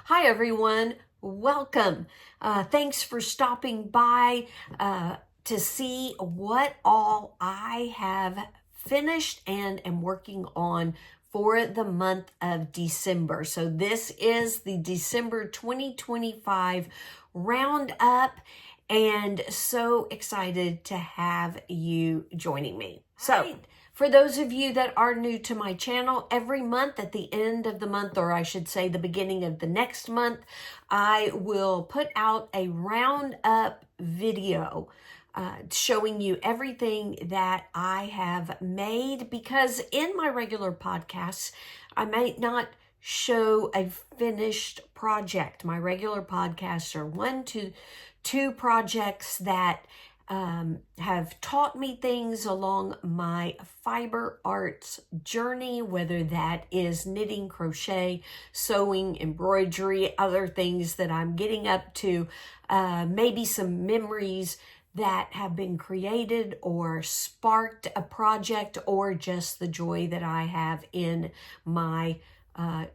Hi everyone, welcome. Thanks for stopping by to see what all I have finished and am working on for the month of December. So this is the December 2025 roundup, and so excited to have you joining me. So for those of you that are new to my channel, every month at the end of the month, or I should say the beginning of the next month, I will put out a roundup video showing you everything that I have made, because in my regular podcasts, I might not show a finished project. My regular podcasts are 1 to 2 projects that have taught me things along my fiber arts journey, whether that is knitting, crochet, sewing, embroidery, other things that I'm getting up to, maybe some memories that have been created or sparked a project, or just the joy that I have in my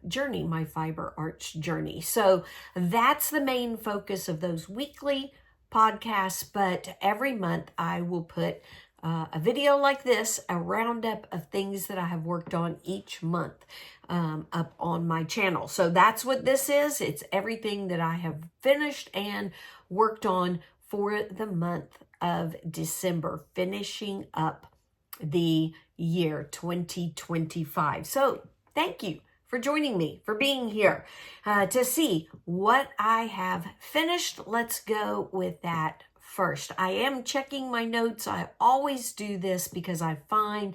journey, my fiber arts journey. So that's the main focus of those weekly podcasts, but every month I will put a video like this, a roundup of things that I have worked on each month up on my channel. So that's what this is. It's everything that I have finished and worked on for the month of December, finishing up the year 2025. So thank you for joining me, for being here to see what I have finished. Let's go with that first. I am checking my notes. I always do this because I find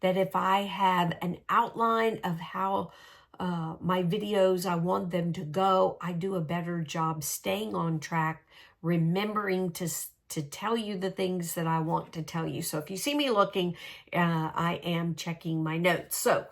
that if I have an outline of how my videos, I want them to go, I do a better job staying on track, remembering to tell you the things that I want to tell you. So if you see me looking, I am checking my notes. So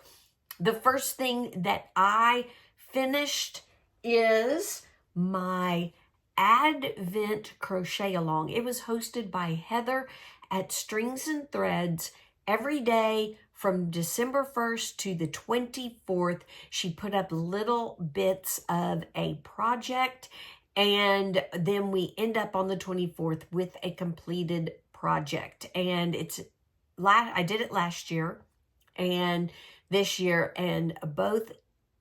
the first thing that I finished is my Advent crochet along. It was hosted by Heather at Strings and Threads every day from December 1st to the 24th. She put up little bits of a project, and then we end up on the 24th with a completed project. And I did it last year and this year, and both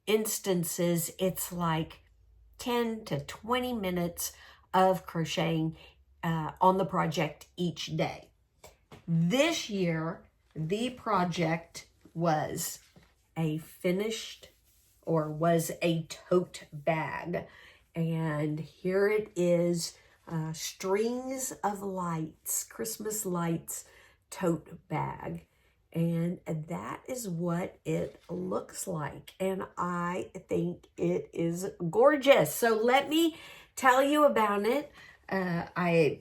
instances, it's like 10 to 20 minutes of crocheting on the project each day. This year, the project was a tote bag. And here it is, Strings of Lights, Christmas lights tote bag. And that is what it looks like. And I think it is gorgeous. So let me tell you about it. I'll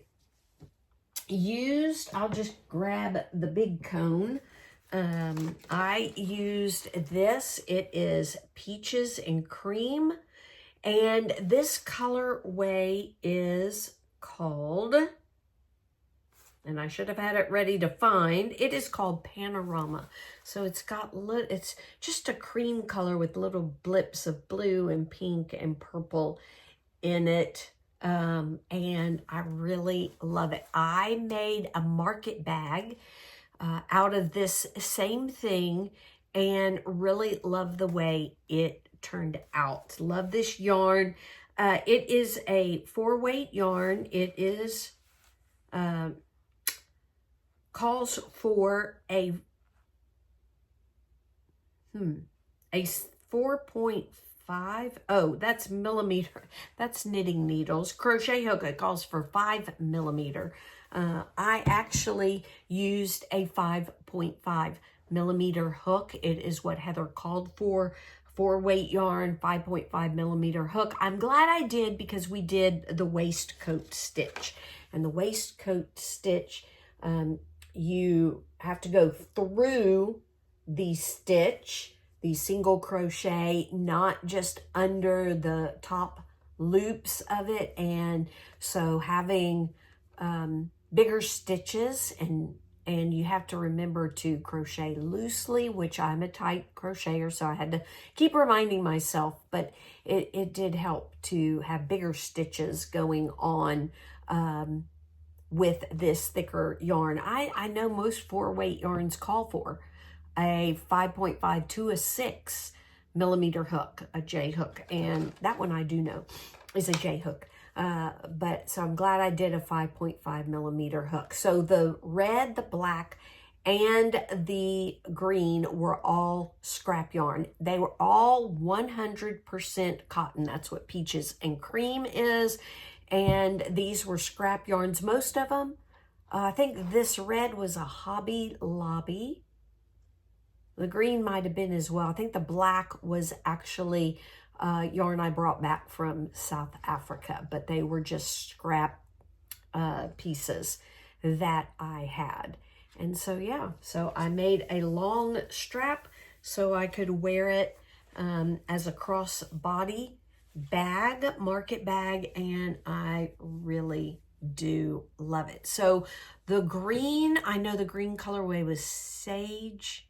just grab the big cone. I used this. It is Peaches and Cream. And this colorway is called, and I should have had it ready to find, it is called Panorama. So it's just a cream color with little blips of blue and pink and purple in it. And I really love it. I made a market bag out of this same thing and really love the way it turned out. Love this yarn. It is a 4-weight yarn. It is calls for a 4.5. Oh, that's millimeter. That's knitting needles. Crochet hook, it calls for 5 millimeter. I actually used a 5.5 millimeter hook. It is what Heather called for. 4-weight yarn, 5.5 millimeter hook. I'm glad I did, because we did the waistcoat stitch. And the waistcoat stitch, you have to go through the stitch, the single crochet, not just under the top loops of it. And so having bigger stitches and And you have to remember to crochet loosely, which I'm a tight crocheter, so I had to keep reminding myself, but it did help to have bigger stitches going on with this thicker yarn. I know most 4-weight yarns call for a 5.5 to a 6 millimeter hook, a J hook, and that one I do know is a J hook. But so I'm glad I did a 5.5 millimeter hook. So the red, the black, and the green were all scrap yarn. They were all 100% cotton. That's what Peaches and Cream is. And these were scrap yarns, most of them. I think this red was a Hobby Lobby. The green might have been as well. I think the black was actually yarn I brought back from South Africa, but they were just scrap pieces that I had. And so, yeah, so I made a long strap so I could wear it as a crossbody bag, market bag, and I really do love it. So the green, I know the green colorway was Sage,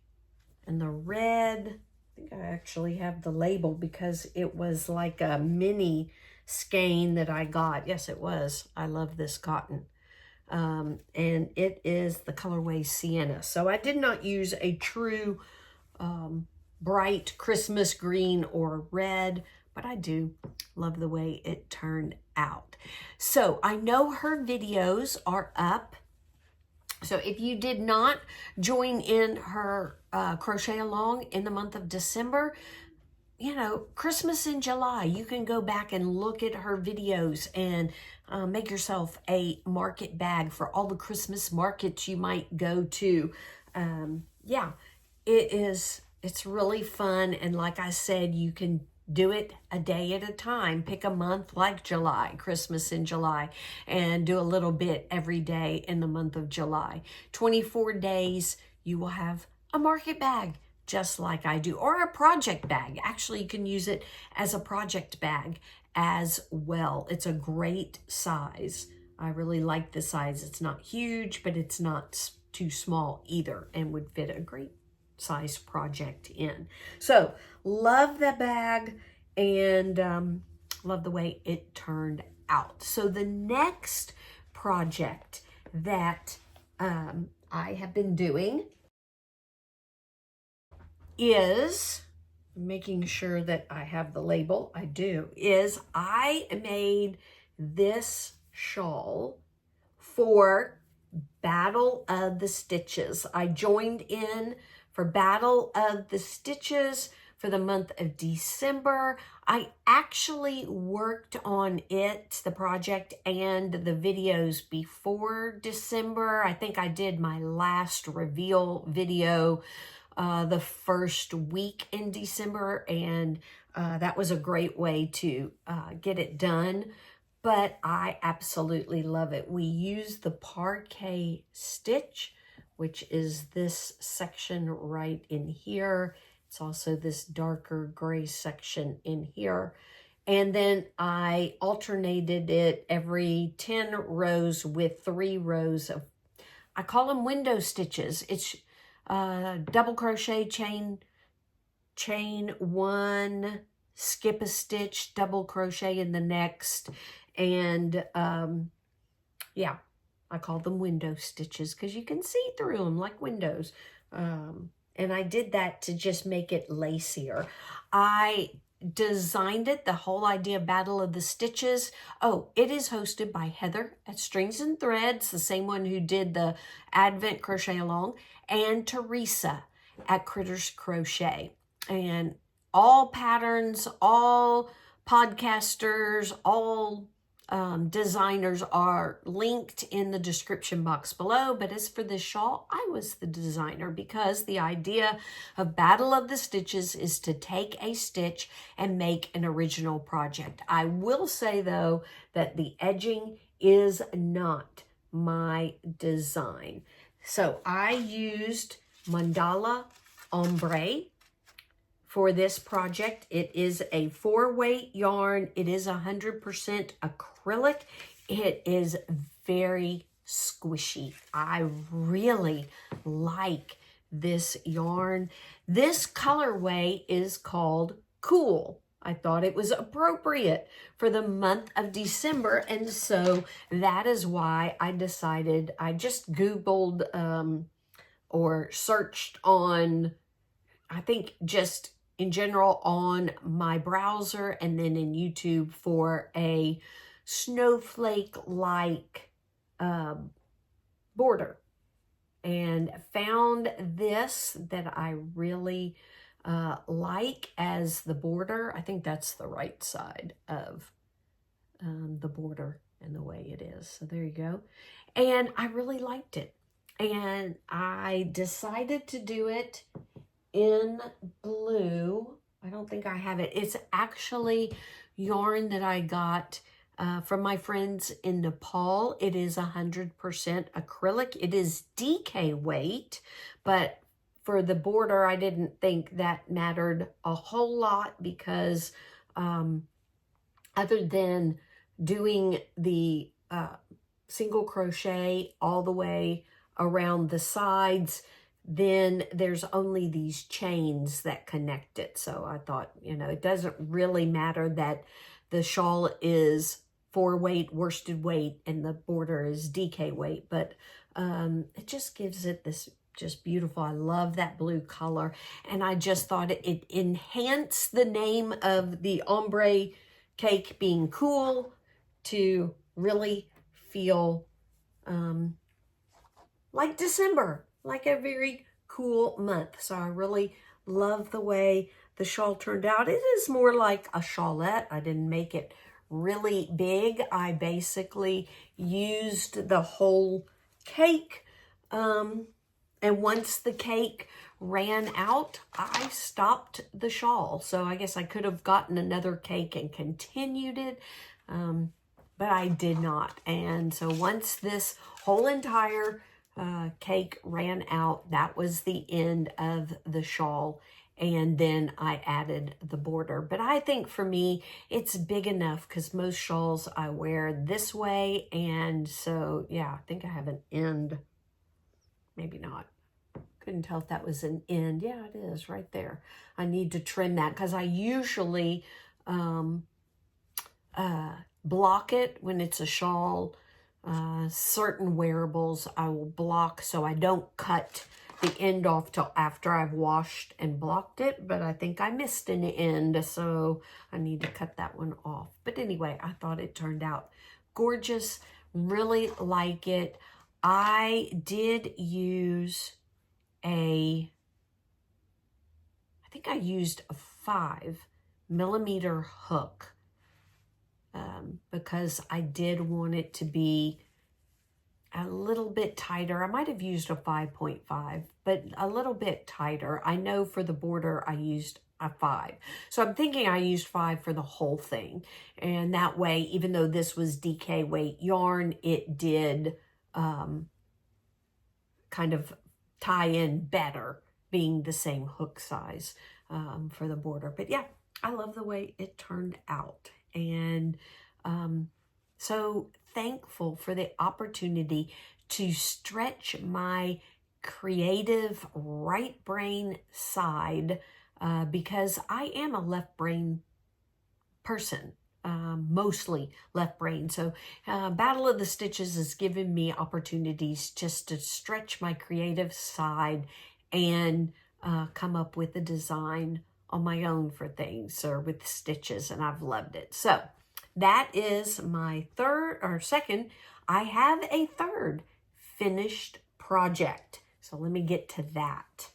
and the red, I think I actually have the label because it was like a mini skein that I got. Yes, it was. I love this cotton. And it is the colorway Sienna. So I did not use a true bright Christmas green or red, but I do love the way it turned out. So I know her videos are up. So if you did not join in her crochet along in the month of December, you know, Christmas in July, you can go back and look at her videos and make yourself a market bag for all the Christmas markets you might go to. Yeah, it's really fun. And like I said, you can do it a day at a time. Pick a month like July, Christmas in July, and do a little bit every day in the month of July. 24 days, you will have a market bag, just like I do, or a project bag. Actually, you can use it as a project bag as well. It's a great size. I really like the size. It's not huge, but it's not too small either, and would fit a great size project in. So love the bag, and love the way it turned out. So the next project that I have been doing is, making sure that I have the label, I do, is I made this shawl for Battle of the Stitches. I joined in for Battle of the Stitches for the month of December. I actually worked on it, the project, and the videos before December. I think I did my last reveal video the first week in December, and that was a great way to get it done. But I absolutely love it. We use the parquet stitch, which is this section right in here. It's also this darker gray section in here. And then I alternated it every 10 rows with 3 rows of, I call them window stitches. It's double crochet, chain 1, skip a stitch, double crochet in the next. And yeah, I call them window stitches because you can see through them like windows. And I did that to just make it lacier. I designed it, the whole idea of Battle of the Stitches. Oh, it is hosted by Heather at Strings and Threads, the same one who did the Advent Crochet Along, and Teresa at Critters Crochet. And all patterns, all podcasters, all designers are linked in the description box below. But as for this shawl, I was the designer because the idea of Battle of the Stitches is to take a stitch and make an original project. I will say though that the edging is not my design. So I used Mandala Ombre for this project. It is a 4-weight yarn. It is 100% acrylic. It is very squishy. I really like this yarn. This colorway is called Cool. I thought it was appropriate for the month of December, and so that is why I decided, I just Googled or searched on, I think just in general on my browser and then in YouTube for a snowflake-like border, and found this that I really like as the border. I think that's the right side of the border and the way it is. So there you go. And I really liked it. And I decided to do it in blue. I don't think I have it. It's actually yarn that I got from my friends in Nepal. It is 100% acrylic. It is DK weight, but for the border, I didn't think that mattered a whole lot because other than doing the single crochet all the way around the sides, then there's only these chains that connect it. So I thought, it doesn't really matter that the shawl is 4 weight, worsted weight, and the border is DK weight, but it just gives it this just beautiful. I love that blue color, and I just thought it enhanced the name of the ombre cake being cool to really feel like December, like a very cool month. So I really love the way the shawl turned out. It is more like a shawlette. I didn't make it really big. I basically used the whole cake. And once the cake ran out, I stopped the shawl. So I guess I could have gotten another cake and continued it, but I did not. And so once this whole entire cake ran out, that was the end of the shawl. And then I added the border. But I think for me, it's big enough because most shawls I wear this way. And so, yeah, I think I have an end. Maybe not. Couldn't tell if that was an end. Yeah, it is right there. I need to trim that because I usually block it when it's a shawl. Certain wearables I will block so I don't cut the end off till after I've washed and blocked it, but I think I missed an end, so I need to cut that one off. But anyway, I thought it turned out gorgeous. Really like it. I did use I think I used a 5mm hook because I did want it to be a little bit tighter. I might have used a 5.5, but a little bit tighter. I know for the border I used a 5. So I'm thinking I used 5 for the whole thing. And that way, even though this was DK weight yarn, it did kind of tie in better, being the same hook size for the border. But yeah, I love the way it turned out. And so thankful for the opportunity to stretch my creative right brain side because I am a left brain person, mostly left brain. So Battle of the Stitches has given me opportunities just to stretch my creative side and come up with a design on my own for things or with stitches, and I've loved it. So that is my second. I have a third finished project. So let me get to that.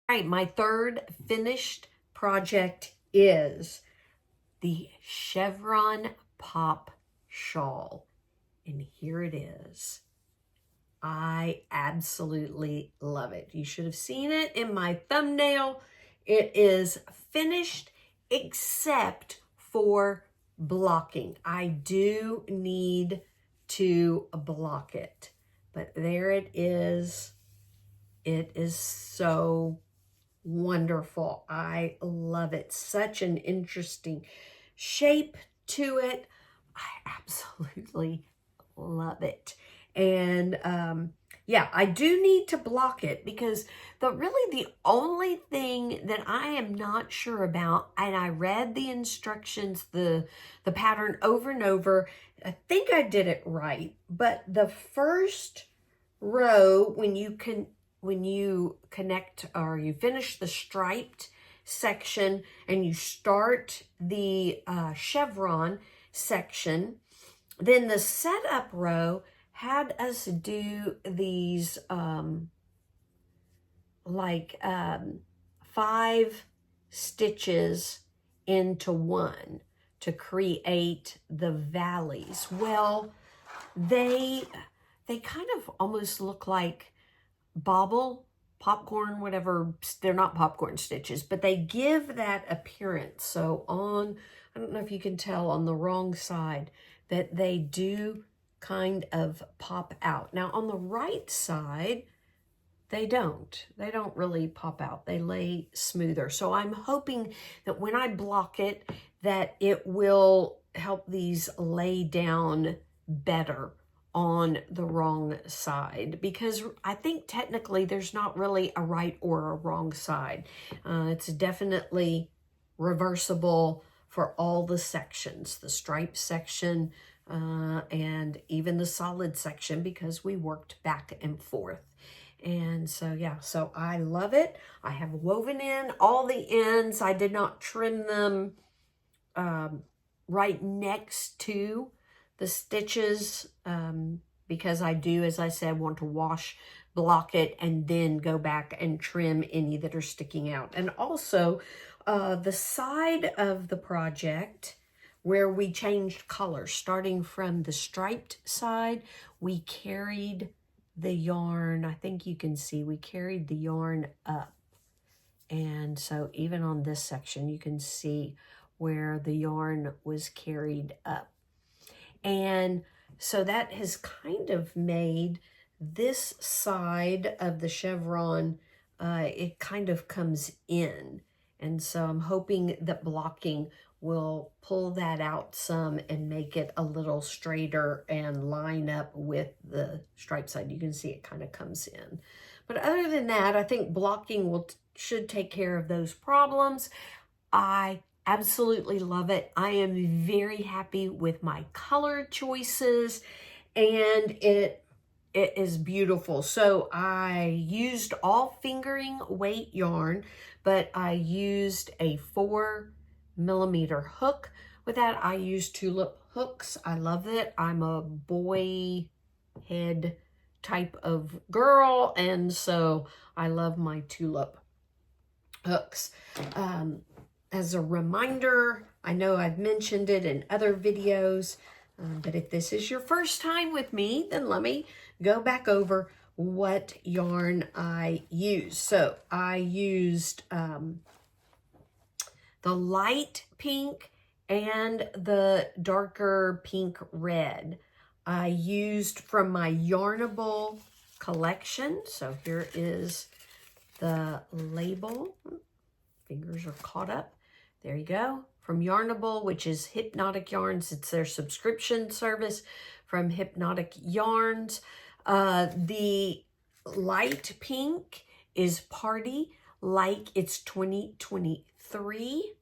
All right, my third finished project is the Chevron Pop Shawl. And here it is. I absolutely love it. You should have seen it in my thumbnail. It is finished except for blocking. I do need to block it, but there it is. It is so wonderful. I love it. Such an interesting shape to it. I absolutely love it. And yeah, I do need to block it because the only thing that I am not sure about, and I read the instructions, the pattern over and over. I think I did it right, but the first row, when you connect or you finish the striped section and you start the chevron section, then the setup row had us do these like 5 stitches into one to create the valleys. Well, they kind of almost look like popcorn, whatever. They're not popcorn stitches, but they give that appearance. So I don't know if you can tell on the wrong side that they do kind of pop out. Now on the right side, they don't really pop out. They lay smoother. So I'm hoping that when I block it, that it will help these lay down better on the wrong side, because I think technically there's not really a right or a wrong side. It's definitely reversible for all the sections, the stripe section and even the solid section, because we worked back and forth. And so, yeah, so I love it. I have woven in all the ends. I did not trim them right next to the stitches because I do, as I said, want to wash, block it, and then go back and trim any that are sticking out. And also the side of the project where we changed colors, starting from the striped side, we carried the yarn, I think you can see, we carried the yarn up. And so even on this section, you can see where the yarn was carried up. And so that has kind of made this side of the chevron, it kind of comes in. And so I'm hoping that blocking will pull that out some and make it a little straighter and line up with the stripe side. You can see it kind of comes in. But other than that, I think blocking should take care of those problems. I absolutely love it. I am very happy with my color choices, and it is beautiful. So I used all fingering weight yarn, but I used a 4mm hook. With that, I used tulip hooks. I love it. I'm a boy head type of girl, and so I love my tulip hooks. As a reminder, I know I've mentioned it in other videos, but if this is your first time with me, then let me go back over what yarn I used. So I used the light pink and the darker pink red. I used from my Yarnable collection. So here is the label. Fingers are caught up. There you go. From Yarnable, which is Hypnotic Yarns. It's their subscription service from Hypnotic Yarns. The light pink is Party Like It's 2023.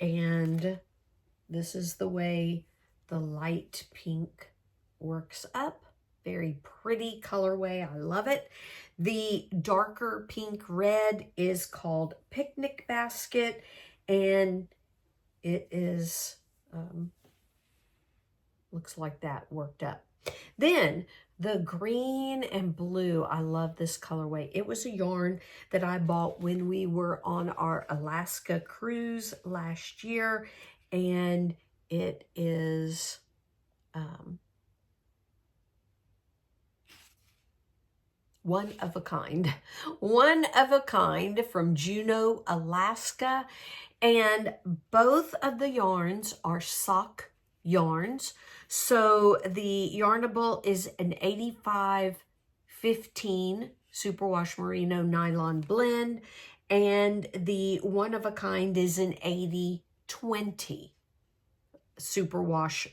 And this is the way the light pink works up. Very pretty colorway. I love it. The darker pink red is called Picnic Basket, and it is, looks like that worked up. Then the green and blue, I love this colorway. It was a yarn that I bought when we were on our Alaska cruise last year, and it is one of a kind from Juneau, Alaska. And both of the yarns are sock yarns. So the Yarnable is an 85-15 superwash merino nylon blend, and the one of a kind is an 80-20 superwash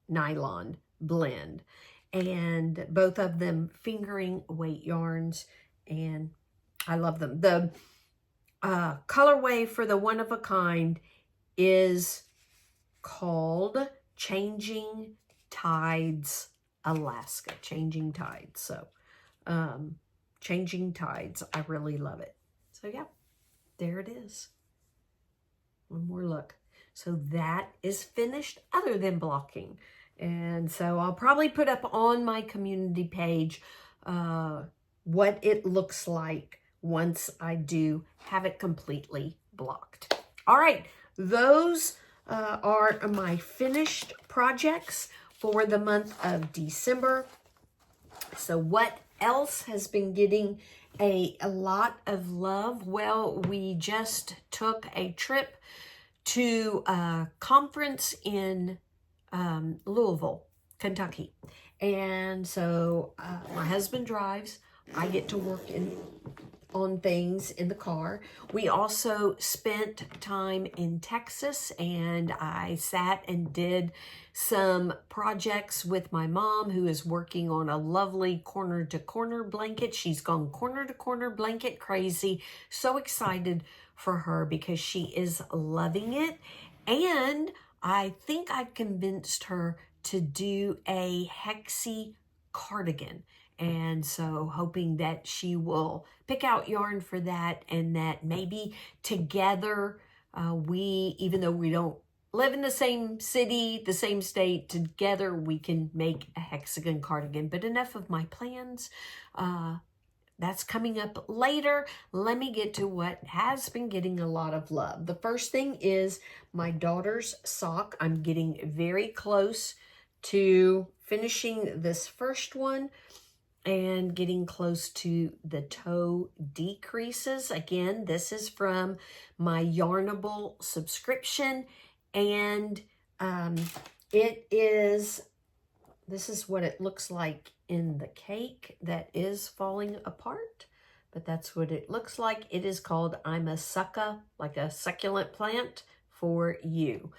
nylon blend. And both of them fingering weight yarns, and I love them. The colorway for the one of a kind is called Changing Tides Alaska. Changing Tides. So Changing Tides. I really love it. So yeah, there it is. One more look. So that is finished other than blocking. And so I'll probably put up on my community page what it looks like once I do have it completely blocked. All right, those are my finished projects for the month of December. So what else has been getting a lot of love? Well, we just took a trip to a conference in Louisville, Kentucky. And so my husband drives. I get to work on things in the car. We also spent time in Texas, and I sat and did some projects with my mom, who is working on a lovely corner to corner blanket. She's gone corner to corner blanket crazy. So excited for her because she is loving it. And I think I've convinced her to do a hexie cardigan. And so hoping that she will pick out yarn for that, and that maybe together even though we don't live in the same city, the same state, together we can make a hexagon cardigan. But enough of my plans. That's coming up later. Let me get to what has been getting a lot of love. The first thing is my daughter's sock. I'm getting very close to finishing this first one and getting close to the toe decreases. Again, this is from my Yarnable subscription, and this is what it looks like in the cake that is falling apart, but that's what it looks like. It is called I'm a Sucka, like a succulent plant for you.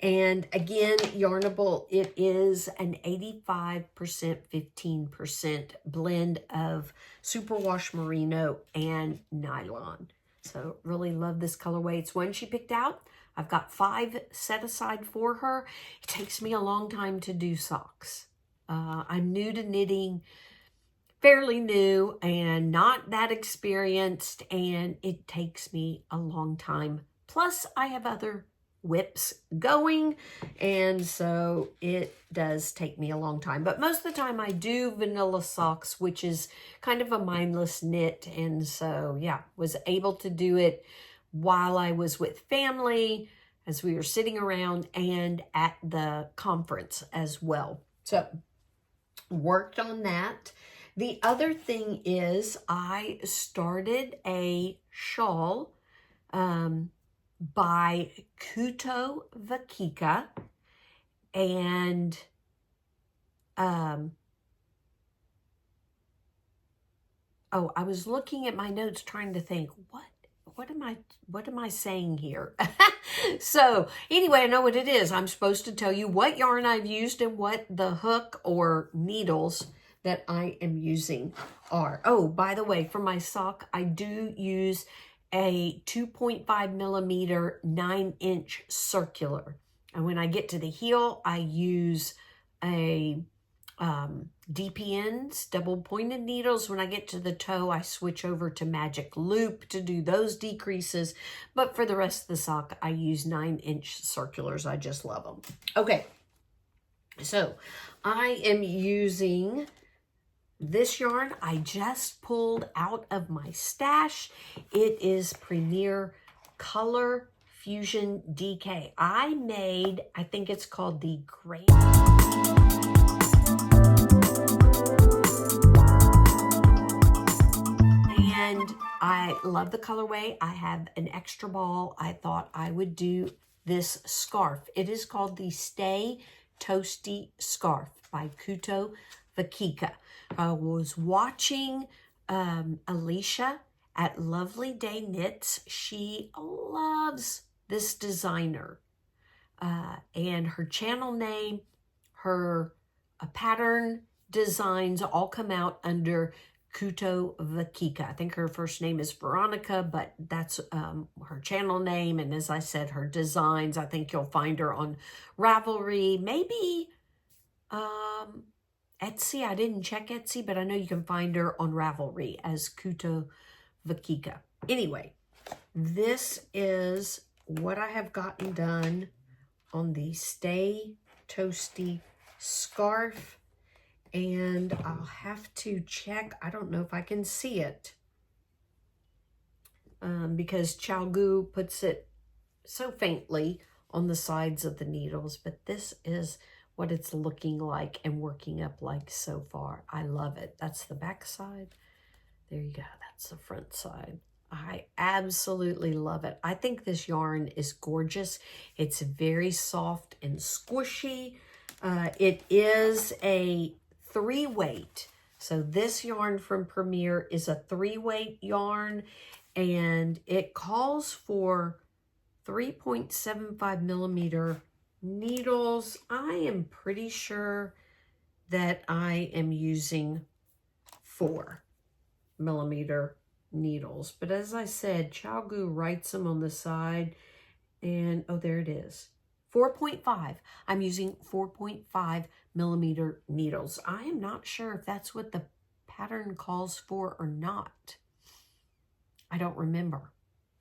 And again, Yarnable, it is an 85%, 15% blend of superwash merino and nylon. So really love this colorway. It's one she picked out. I've got 5 set aside for her. It takes me a long time to do socks. I'm new to knitting, fairly new, and not that experienced, and it takes me a long time. Plus, I have other whips going, and so it does take me a long time. But most of the time I do vanilla socks, which is kind of a mindless knit, and so yeah, was able to do it while I was with family, as we were sitting around, and at the conference as well. So worked on that. The other thing is I started a shawl by Veronika, and I was looking at my notes trying to think what am I saying here? So anyway, I know what it is. I'm supposed to tell you what yarn I've used and what the hook or needles that I am using are. Oh, by the way, for my sock, I do use a 2.5 millimeter 9-inch circular. And when I get to the heel, I use a DPNs, double pointed needles. When I get to the toe, I switch over to magic loop to do those decreases. But for the rest of the sock, I use 9-inch circulars. I just love them. Okay, so I am using this yarn I just pulled out of my stash. It is Premier Color Fusion DK. I think it's called the Gray. And I love the colorway. I have an extra ball. I thought I would do this scarf. It is called the Stay Toasty Scarf by Veronika. I was watching Alicia at Lovely Day Knits. She loves this designer. and her channel name, her pattern designs all come out under Veronika. I think her first name is Veronika, but that's her channel name. And as I said, her designs, I think you'll find her on Ravelry, maybe Etsy. I didn't check Etsy, but I know you can find her on Ravelry as Veronika. Anyway, this is what I have gotten done on the Stay Toasty scarf. And I'll have to check. I don't know if I can see it because Gu puts it so faintly on the sides of the needles. But this is what it's looking like and working up like so far. I love it. That's the back side. There you go. That's the front side. I absolutely love it. I think this yarn is gorgeous. It's very soft and squishy. It is a 3-weight. So this yarn from Premier is a 3-weight yarn, and it calls for 3.75 millimeter needles. I am pretty sure that I am using 4 millimeter needles, but as I said, Gu writes them on the side, and oh, there it is. 4.5. I'm using 4.5 millimeter needles. I am not sure if that's what the pattern calls for or not. I don't remember,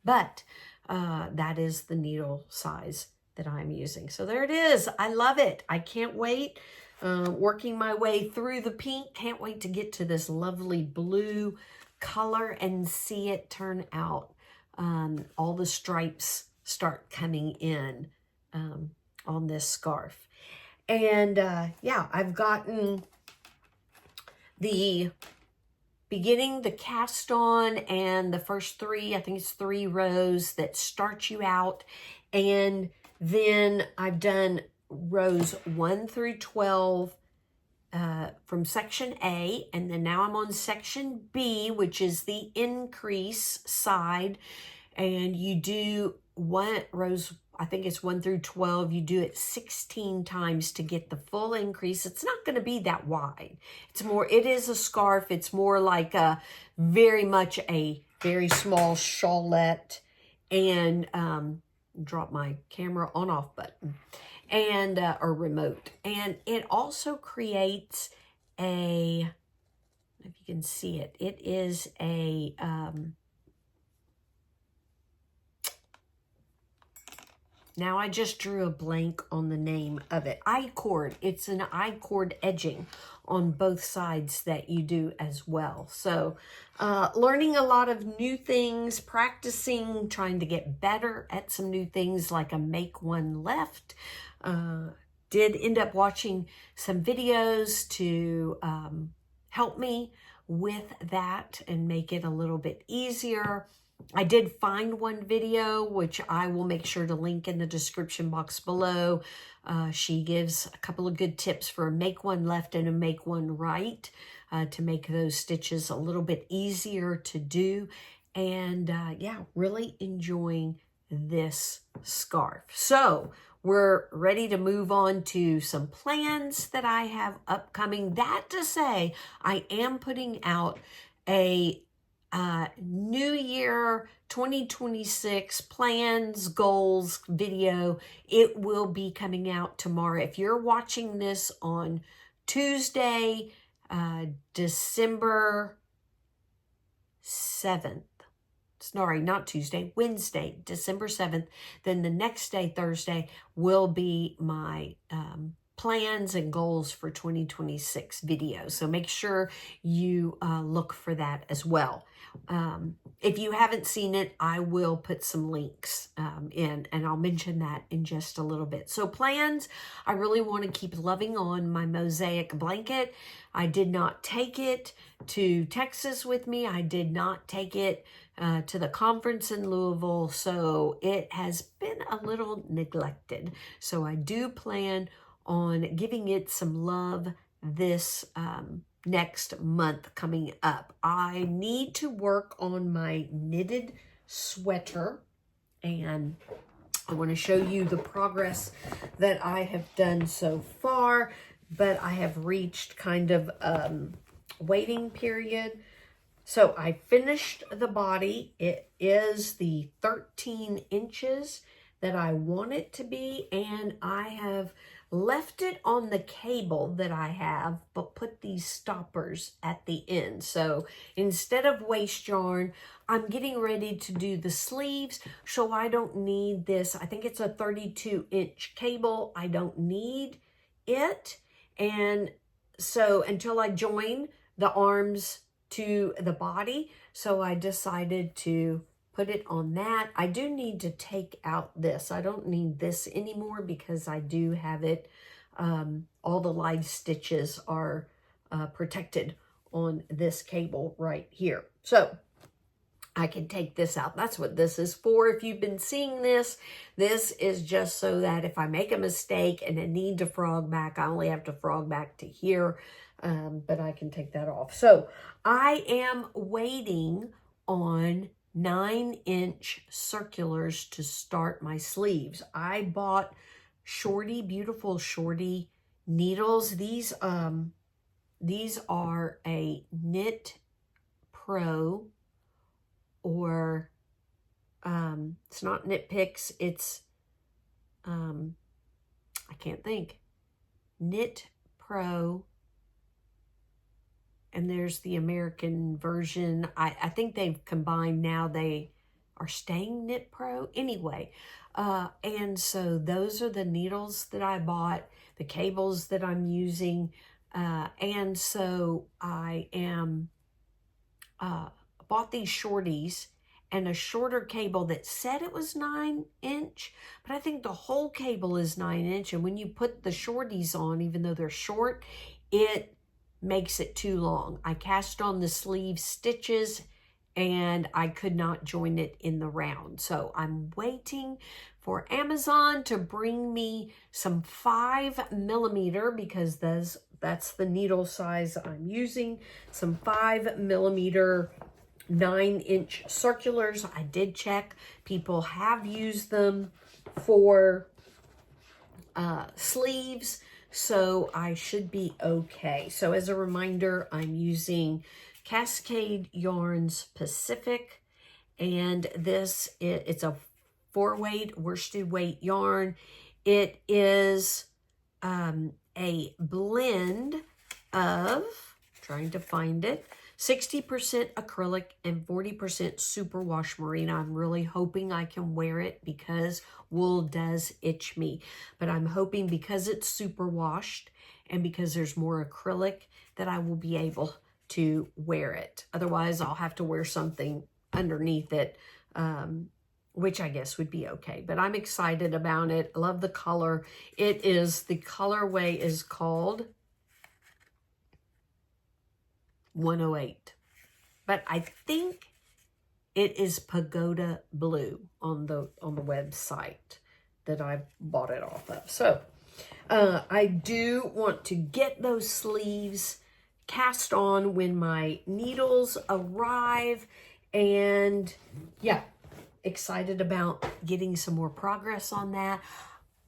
but that is the needle size that I'm using. So there it is. I love it. I can't wait. Working my way through the pink. Can't wait to get to this lovely blue color and see it turn out. All the stripes start coming in on this scarf. And yeah, I've gotten the beginning, the cast on, and the first 3, I think it's 3 rows that start you out. And then I've done rows 1 through 12 from section A, and then now I'm on section B, which is the increase side. And you do rows, I think it's 1 through 12, you do it 16 times to get the full increase. It's not going to be that wide. It's more, it is a scarf. It's more like very much a very small shawlette. And drop my camera on off button and or remote. And it also creates a, if you can see it, it is a now I just drew a blank on the name of it. I-cord. It's an I-cord edging on both sides that you do as well. So learning a lot of new things, practicing, trying to get better at some new things like a make one left. Did end up watching some videos to help me with that and make it a little bit easier. I did find one video, which I will make sure to link in the description box below. She gives a couple of good tips for a make one left and a make one right to make those stitches a little bit easier to do. And yeah, really enjoying this scarf. So we're ready to move on to some plans that I have upcoming. That to say, I am putting out a New Year 2026 plans, goals video. It will be coming out tomorrow. If you're watching this on Tuesday, December 7th, sorry, not Tuesday, Wednesday, December 7th, then the next day, Thursday, will be my plans and goals for 2026 video. So make sure you look for that as well. If you haven't seen it, I will put some links in, and I'll mention that in just a little bit. So plans, I really want to keep loving on my mosaic blanket. I did not take it to Texas with me. I did not take it to the conference in Louisville, so it has been a little neglected. So I do plan on giving it some love this next month coming up. I need to work on my knitted sweater, and I want to show you the progress that I have done so far, but I have reached kind of waiting period. So I finished the body. It is the 13 inches that I want it to be, and I have left it on the cable that I have, but put these stoppers at the end. So instead of waste yarn, I'm getting ready to do the sleeves, so I don't need this. I think it's a 32-inch cable. I don't need it. And so until I join the arms to the body, so I decided to put it on that. I do need to take out this. I don't need this anymore because I do have it. All the live stitches are protected on this cable right here. So I can take this out. That's what this is for. If you've been seeing this, this is just so that if I make a mistake and I need to frog back, I only have to frog back to here, but I can take that off. So I am waiting on 9-inch circulars to start my sleeves. I bought shorty, beautiful shorty needles. These are a Knit Pro, or it's not Knit Picks, it's I can't think. Knit Pro, and there's the American version. I think they've combined now. They are staying Knit Pro. Anyway, and so those are the needles that I bought, the cables that I'm using. And so I am bought these shorties and a shorter cable that said it was 9-inch, but I think the whole cable is 9-inch. And when you put the shorties on, even though they're short, it makes it too long. I cast on the sleeve stitches and I could not join it in the round. So I'm waiting for Amazon to bring me some 5mm, because that's the needle size I'm using. Some 5mm 9-inch circulars. I did check. People have used them for sleeves, so I should be okay. So as a reminder, I'm using Cascade Yarns Pacific, and it's a 4-weight worsted weight yarn. It is a blend of, trying to find it, 60% acrylic and 40% superwash merino. I'm really hoping I can wear it because wool does itch me. But I'm hoping because it's superwashed and because there's more acrylic that I will be able to wear it. Otherwise, I'll have to wear something underneath it, which I guess would be okay. But I'm excited about it. I love the color. The colorway is called 108, but I think it is Pagoda Blue on the website that I bought it off of. So I do want to get those sleeves cast on when my needles arrive, and yeah, excited about getting some more progress on that.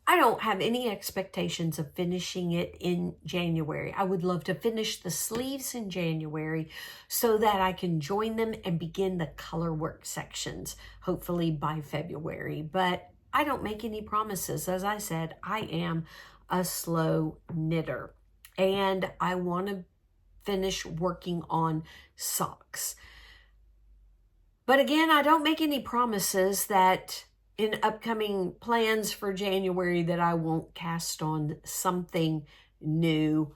I don't have any expectations of finishing it in January. I would love to finish the sleeves in January so that I can join them and begin the color work sections, hopefully by February. But I don't make any promises. As I said, I am a slow knitter, and I want to finish working on socks. But again, I don't make any promises that in upcoming plans for January that I won't cast on something new,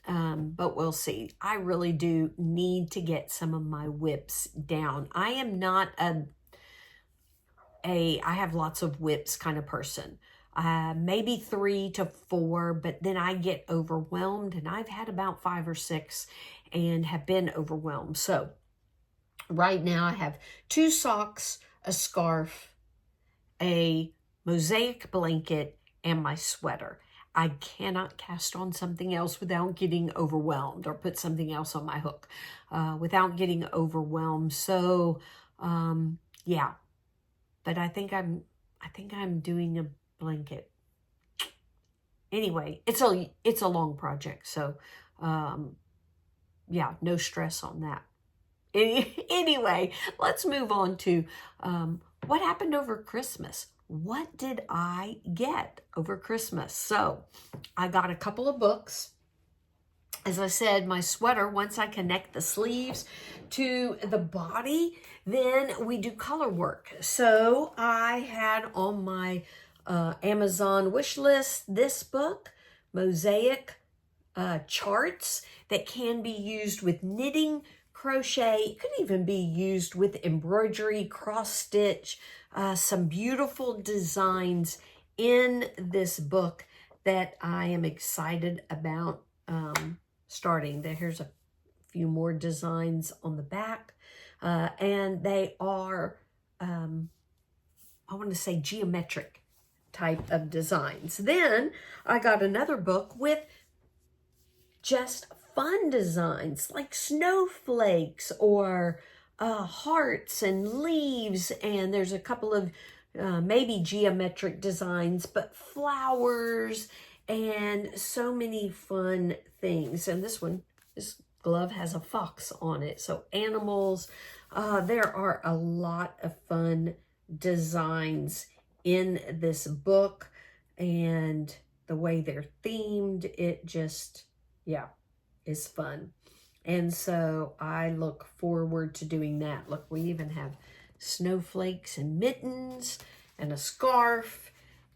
but we'll see. I really do need to get some of my whips down. I am not I have lots of whips kind of person. Maybe 3 to 4, but then I get overwhelmed, and I've had about 5 or 6 and have been overwhelmed. So right now I have 2 socks, a scarf, a mosaic blanket, and my sweater. I cannot cast on something else without getting overwhelmed, or put something else on my hook without getting overwhelmed. So yeah, but I think I'm I think I'm doing a blanket. Anyway, it's a long project, so yeah, no stress on that. Anyway, let's move on to what happened over Christmas. What did I get over Christmas? So I got a couple of books. As I said, my sweater, once I connect the sleeves to the body, then we do color work. So I had on my Amazon wish list this book, Mosaic Charts, that can be used with knitting, crochet. It could even be used with embroidery, cross stitch, some beautiful designs in this book that I am excited about starting. Here's a few more designs on the back, and they are, I want to say, geometric type of designs. Then I got another book with just fun designs like snowflakes or hearts and leaves, and there's a couple of maybe geometric designs, but flowers and so many fun things. And this glove has a fox on it, so animals. There are a lot of fun designs in this book, and the way they're themed, it just, yeah, is fun. And so I look forward to doing that. Look, we even have snowflakes and mittens and a scarf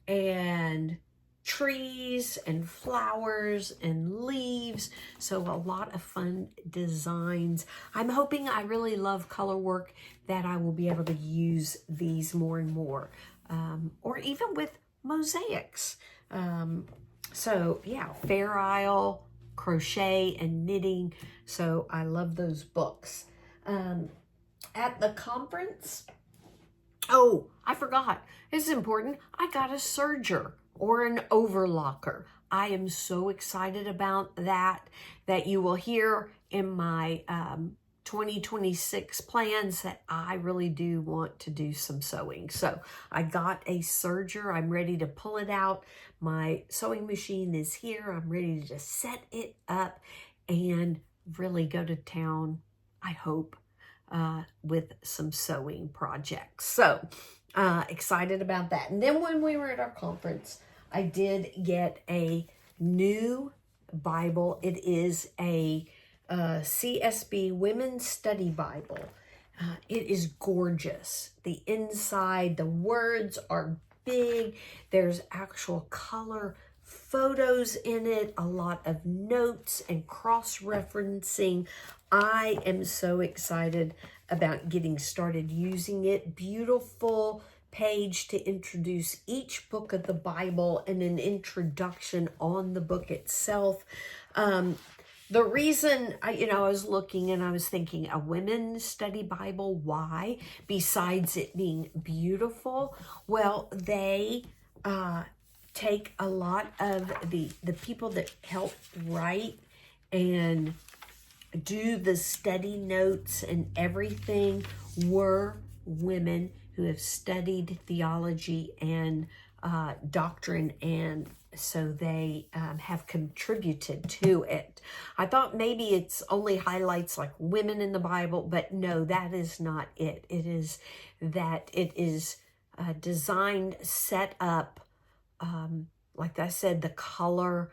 and trees and flowers and leaves. So a lot of fun designs. I'm hoping, I really love color work, that I will be able to use these more and more, or even with mosaics. So yeah, Fair Isle, crochet and knitting. So I love those books. At the conference, oh, I forgot. This is important. I got a serger or an overlocker. I am so excited about that you will hear in my 2026 plans that I really do want to do some sewing. So I got a serger. I'm ready to pull it out. My sewing machine is here. I'm ready to just set it up and really go to town, I hope, with some sewing projects. So excited about that. And then when we were at our conference, I did get a new Bible. It is a CSB Women's Study Bible. It is gorgeous. The inside, the words are big. There's actual color photos in it, a lot of notes and cross-referencing. I am so excited about getting started using it. Beautiful page to introduce each book of the Bible and an introduction on the book itself. The reason I was looking and I was thinking, a women's study Bible, why? Besides it being beautiful, well, they take a lot of the people that help write and do the study notes and everything were women who have studied theology and doctrine, and so they have contributed to it. I thought maybe it's only highlights like women in the Bible, but no, that is not it. It is that it is designed, set up, like I said, the color,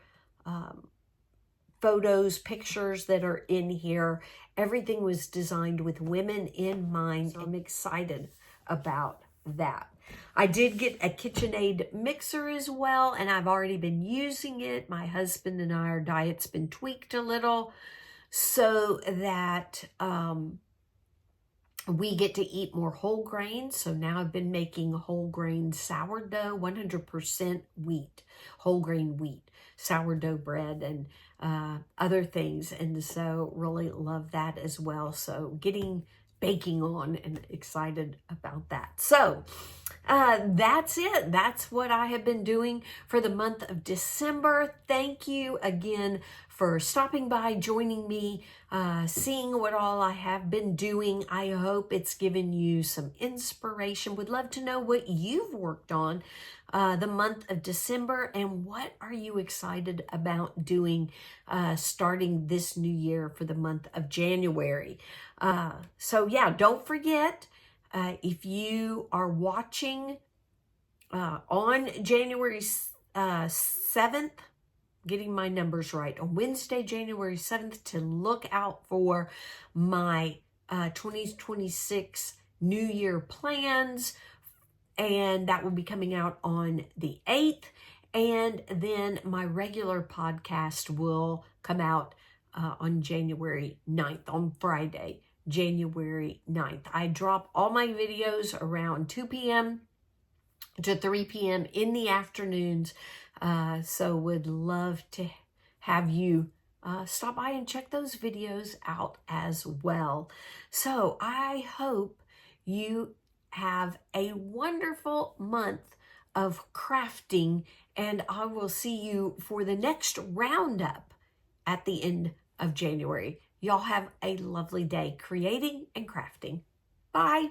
photos, pictures that are in here, everything was designed with women in mind. So I'm excited about that. I did get a KitchenAid mixer as well, and I've already been using it. My husband and our diet's been tweaked a little so that we get to eat more whole grains. So now I've been making whole grain sourdough, 100% wheat, whole grain wheat, sourdough bread, and other things. And so really love that as well. So getting baking on and excited about that. So that's it. That's what I have been doing for the month of December. Thank you again for stopping by, joining me, seeing what all I have been doing. I hope it's given you some inspiration. Would love to know what you've worked on the month of December, and what are you excited about doing starting this new year for the month of January. So yeah, don't forget, if you are watching on January 7th, getting my numbers right, on Wednesday, January 7th, to look out for my 2026 New Year plans, and that will be coming out on the 8th, and then my regular podcast will come out on January 9th, on Friday, January 9th. I drop all my videos around 2 p.m. to 3 p.m. in the afternoons, so would love to have you stop by and check those videos out as well. So I hope you have a wonderful month of crafting, and I will see you for the next roundup at the end of January. Y'all have a lovely day creating and crafting. Bye.